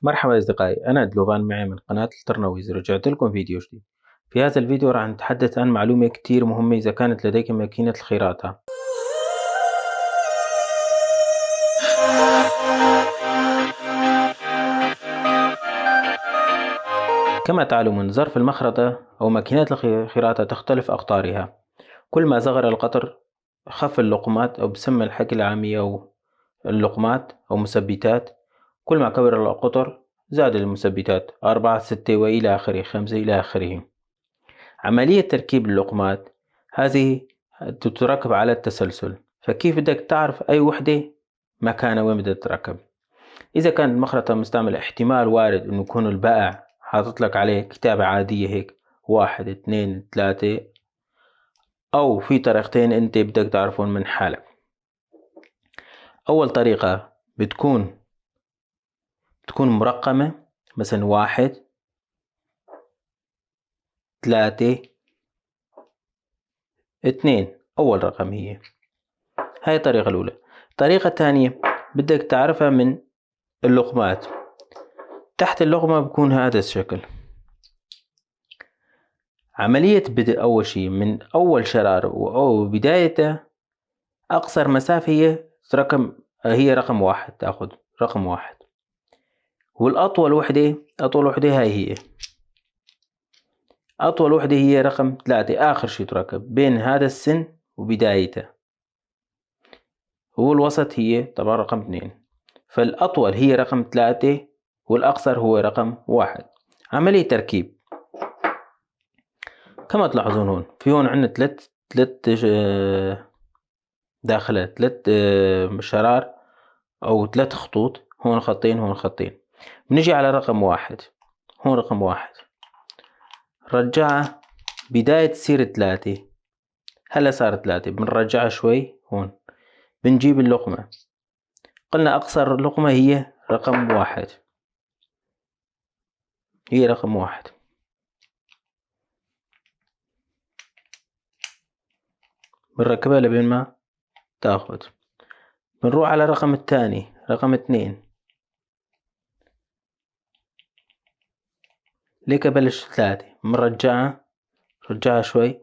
مرحبا يا أصدقائي، أنا دلوفان معي من قناة الترنويز. رجعت لكم فيديو جديد. في هذا الفيديو راح نتحدث عن معلومة كتير مهمة إذا كانت لديك ماكينة الخراطة. كما تعلمون ظرف المخرطة أو ماكينات الخراطة تختلف أقطارها. كل ما صغر القطر خف اللقمات، أو بسمى الحكي العامية أو اللقمات أو مثبتات. كل ما كبر القطر زاد المثبتات 4 6 وإلى آخره، 5 إلى آخره. عملية تركيب اللقمات هذه تتركب على التسلسل، فكيف بدك تعرف أي وحدة مكانها وين بدها تتركب؟ إذا كانت المخرطة مستعملة احتمال وارد إنه يكون البائع حاطط لك عليه كتابة عادية هيك 1 2 3، أو في طريقتين أنت بدك تعرفون من حالك. أول طريقة بتكون مرقمة، مثلا 1 3 2، أول رقم هاي الطريقة الأولى. الطريقة الثانية بدك تعرفها من اللقمات. تحت اللقمة بكون هذا الشكل. عملية بدء أول شي من أول شرار أو بدايته، أقصر مسافة هي رقم 1، تأخذ رقم 1. والأطول وحدة هاي أطول وحدة هي رقم 3، آخر شي تركب بين هذا السن وبدايته. والوسط هي طبعا رقم 2، فالأطول هي رقم 3 والأقصر هو رقم 1. عملية تركيب كما تلاحظون هون، في هون عندنا ثلاث داخلات، 3 شرار أو 3 خطوط. هون خطين، هون خطين. بنجي على رقم 1، هون رقم 1 رجعها بداية تصير 3. هلا صار 3، بنرجعها شوي. هون بنجيب اللقمة، قلنا أقصر لقمة هي رقم 1، هي رقم 1. بنركبها لبين ما تاخد. بنروح على الرقم الثاني، رقم 2. ليك بلش 3، بنرجعها شوي،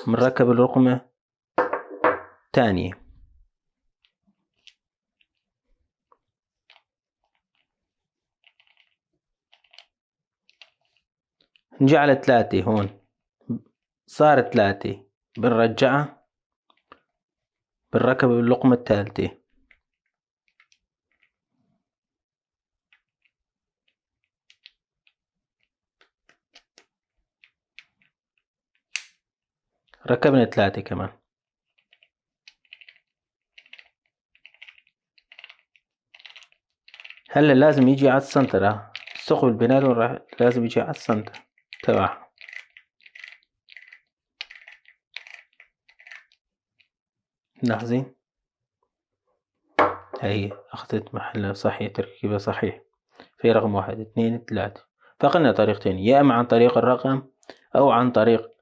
بنركب اللقمة تانية. نجي على 3، هون صار 3، بنرجعها، بنركب اللقمة الثالثة. ركبنا 3 كمان. هلا لازم يجي على السنتر، الثقب البناء لازم يجي على السنتر تبعها. لاحظين هي أخذت محلها صحيح، تركيبها صحيح. في رقم 1 2 3. فقلنا طريقتين، يا إما عن طريق الرقم أو عن طريق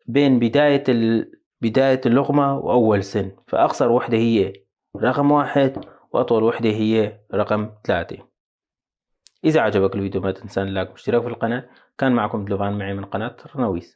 بين بداية اللقمة وأول سن. فأقصر وحدة هي رقم 1 وأطول وحدة هي رقم 3. إذا عجبك الفيديو ما تنسى اللايك والاشتراك في القناة. كان معكم دلوفان معي من قناة رنويس.